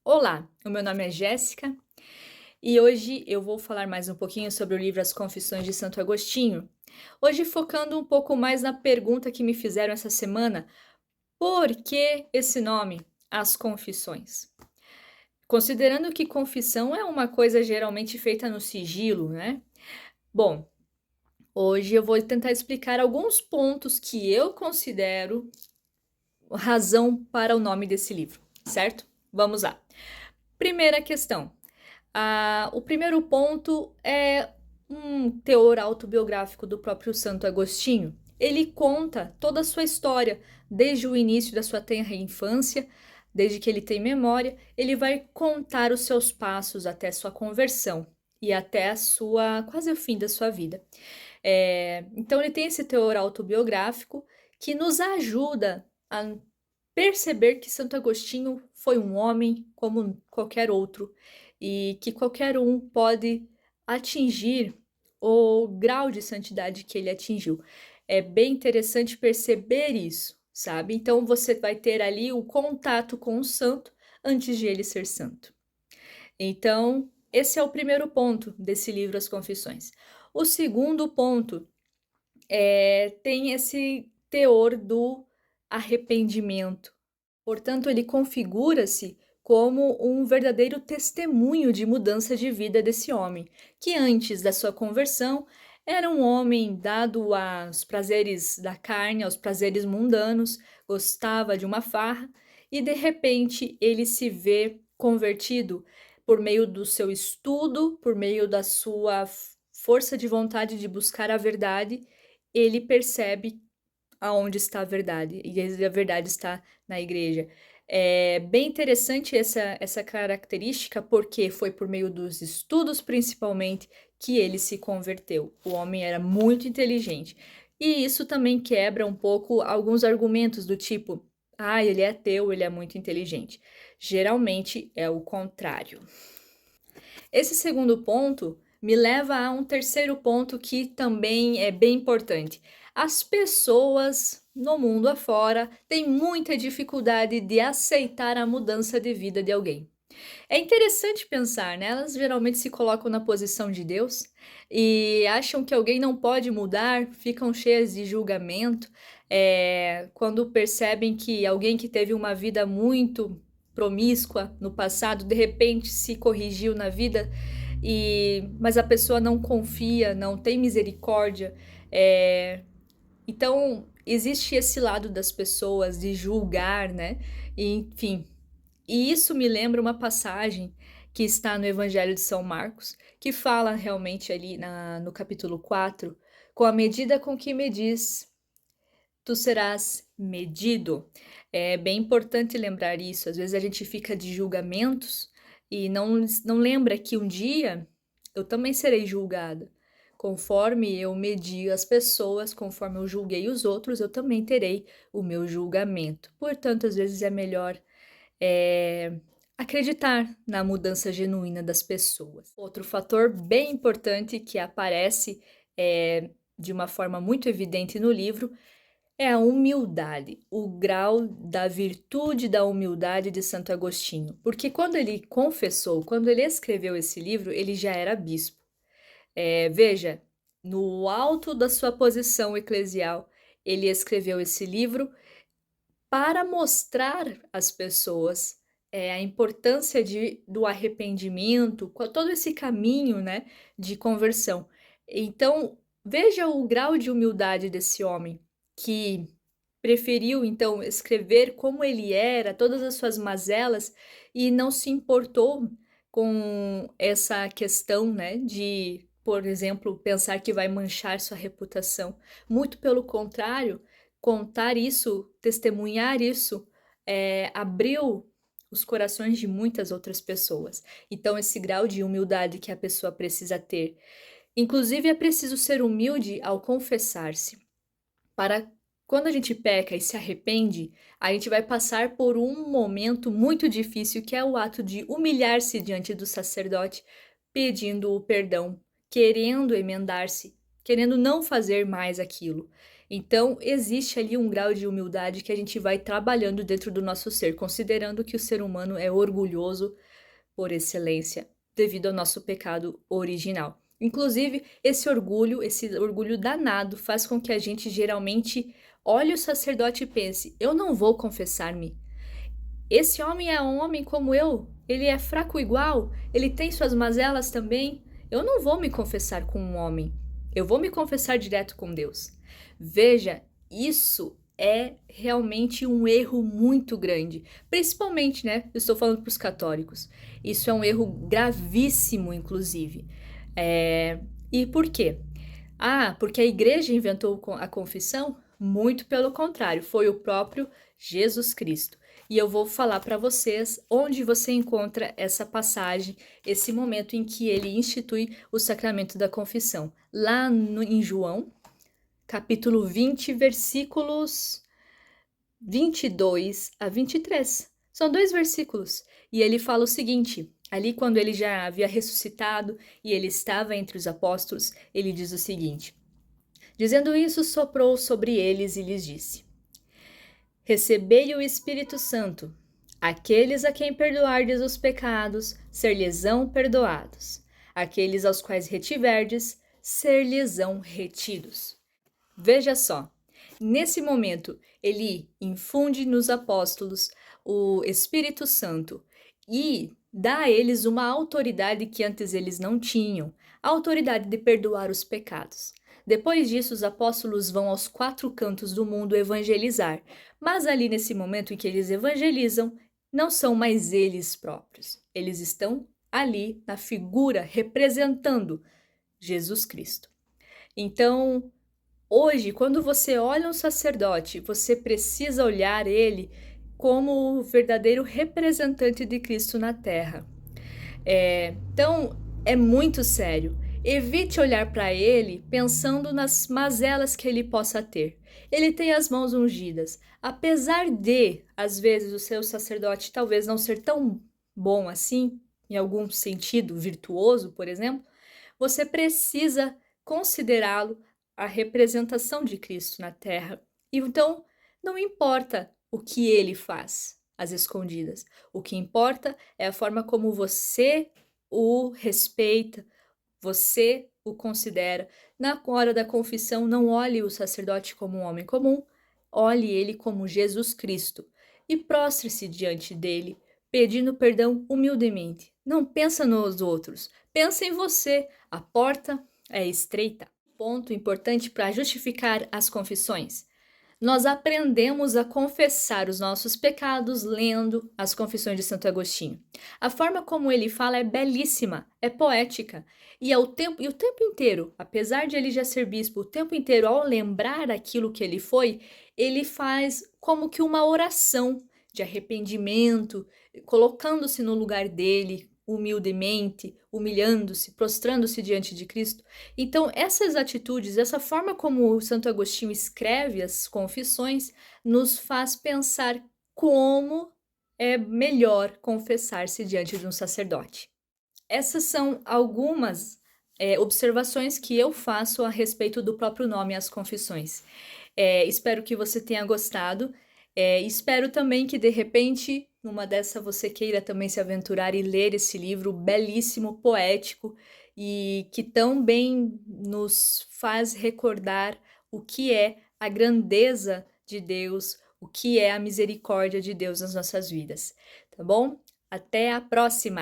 Olá, o meu nome é Jéssica e hoje eu vou falar mais um pouquinho sobre o livro As Confissões de Santo Agostinho. Hoje focando um pouco mais na pergunta que me fizeram essa semana: por que esse nome, As Confissões? Considerando que confissão é uma coisa geralmente feita no sigilo, né? Bom, hoje eu vou tentar explicar alguns pontos que eu considero razão para o nome desse livro, certo? Vamos lá. Primeira questão. O primeiro ponto é um teor autobiográfico do próprio Santo Agostinho. Ele conta toda a sua história, desde o início da sua tenra infância, desde que ele tem memória, ele vai contar os seus passos até sua conversão e até a sua quase o fim da sua vida. Então ele tem esse teor autobiográfico que nos ajuda a perceber que Santo Agostinho foi um homem como qualquer outro e que qualquer um pode atingir o grau de santidade que ele atingiu. É bem interessante perceber isso, sabe? Então você vai ter ali o contato com o santo antes de ele ser santo. Então, esse é o primeiro ponto desse livro, As Confissões. O segundo ponto tem esse teor do arrependimento. Portanto, ele configura-se como um verdadeiro testemunho de mudança de vida desse homem, que antes da sua conversão era um homem dado aos prazeres da carne, aos prazeres mundanos, gostava de uma farra e de repente ele se vê convertido por meio do seu estudo, por meio da sua força de vontade de buscar a verdade, ele percebe aonde está a verdade, e a verdade está na igreja. É bem interessante essa característica, porque foi por meio dos estudos, principalmente, que ele se converteu. O homem era muito inteligente. E isso também quebra um pouco alguns argumentos do tipo, ele é ateu, ele é muito inteligente. Geralmente é o contrário. Esse segundo ponto me leva a um terceiro ponto que também é bem importante. As pessoas no mundo afora têm muita dificuldade de aceitar a mudança de vida de alguém. É interessante pensar, né? Elas geralmente se colocam na posição de Deus e acham que alguém não pode mudar, ficam cheias de julgamento, quando percebem que alguém que teve uma vida muito promíscua no passado, de repente se corrigiu na vida, mas a pessoa não confia, não tem misericórdia. Então, existe esse lado das pessoas de julgar, né? Enfim, e isso me lembra uma passagem que está no Evangelho de São Marcos, que fala realmente ali no capítulo 4, com a medida com que medis, tu serás medido. É bem importante lembrar isso. Às vezes a gente fica de julgamentos e não lembra que um dia eu também serei julgada. Conforme eu medi as pessoas, conforme eu julguei os outros, eu também terei o meu julgamento. Portanto, às vezes é melhor é, acreditar na mudança genuína das pessoas. Outro fator bem importante que aparece de uma forma muito evidente no livro é a humildade, o grau da virtude da humildade de Santo Agostinho. Porque quando ele confessou, quando ele escreveu esse livro, ele já era bispo. Veja, no alto da sua posição eclesial, ele escreveu esse livro para mostrar às pessoas a importância do arrependimento, todo esse caminho, né, de conversão. Então, veja o grau de humildade desse homem, que preferiu, então, escrever como ele era, todas as suas mazelas, e não se importou com essa questão, né, de, por exemplo, pensar que vai manchar sua reputação. Muito pelo contrário, contar isso, testemunhar isso, abriu os corações de muitas outras pessoas. Então, esse grau de humildade que a pessoa precisa ter. Inclusive, é preciso ser humilde ao confessar-se. Para quando a gente peca e se arrepende, a gente vai passar por um momento muito difícil, que é o ato de humilhar-se diante do sacerdote, pedindo o perdão, querendo emendar-se, querendo não fazer mais aquilo. Então, existe ali um grau de humildade que a gente vai trabalhando dentro do nosso ser, considerando que o ser humano é orgulhoso por excelência, devido ao nosso pecado original. Inclusive, esse orgulho danado, faz com que a gente geralmente olhe o sacerdote e pense: eu não vou confessar-me. Esse homem é um homem como eu, ele é fraco igual, ele tem suas mazelas também. Eu não vou me confessar com um homem, eu vou me confessar direto com Deus. Veja, isso é realmente um erro muito grande, principalmente, né? Eu estou falando para os católicos. Isso é um erro gravíssimo, inclusive. E por quê? Ah, porque a igreja inventou a confissão? Muito pelo contrário, foi o próprio Jesus Cristo. E eu vou falar para vocês onde você encontra essa passagem, esse momento em que ele institui o sacramento da confissão. Lá em João, capítulo 20, versículos 22 a 23. São 2 versículos. E ele fala o seguinte: ali, quando ele já havia ressuscitado e ele estava entre os apóstolos, ele diz o seguinte: dizendo isso, soprou sobre eles e lhes disse: recebei o Espírito Santo. Aqueles a quem perdoardes os pecados, ser-lhes-ão perdoados. Aqueles aos quais retiverdes, ser-lhes-ão retidos. Veja só, nesse momento, ele infunde nos apóstolos o Espírito Santo e dá a eles uma autoridade que antes eles não tinham, a autoridade de perdoar os pecados. Depois disso, os apóstolos vão aos 4 cantos do mundo evangelizar, mas ali nesse momento em que eles evangelizam, não são mais eles próprios, eles estão ali na figura representando Jesus Cristo. Então, hoje, quando você olha um sacerdote, você precisa olhar ele como o verdadeiro representante de Cristo na Terra. Então, é muito sério. Evite olhar para ele pensando nas mazelas que ele possa ter. Ele tem as mãos ungidas. Apesar de, às vezes, o seu sacerdote talvez não ser tão bom assim, em algum sentido virtuoso, por exemplo, você precisa considerá-lo a representação de Cristo na Terra. E então, não importa o que ele faz às escondidas. O que importa é a forma como você o respeita, você o considera. Na hora da confissão, não olhe o sacerdote como um homem comum, olhe ele como Jesus Cristo e prostre-se diante dele, pedindo perdão humildemente. Não pensa nos outros, pensa em você. A porta é estreita. Ponto importante para justificar as confissões. Nós aprendemos a confessar os nossos pecados lendo as Confissões de Santo Agostinho. A forma como ele fala é belíssima, é poética. E o tempo inteiro, apesar de ele já ser bispo, o tempo inteiro, ao lembrar aquilo que ele foi, ele faz como que uma oração de arrependimento, colocando-se no lugar dele, humildemente, humilhando-se, prostrando-se diante de Cristo. Então, essas atitudes, essa forma como o Santo Agostinho escreve as confissões, nos faz pensar como é melhor confessar-se diante de um sacerdote. Essas são algumas observações que eu faço a respeito do próprio nome As Confissões. Espero que você tenha gostado. Espero também que, de repente, numa dessa você queira também se aventurar e ler esse livro belíssimo, poético e que tão bem nos faz recordar o que é a grandeza de Deus, o que é a misericórdia de Deus nas nossas vidas, tá bom? Até a próxima!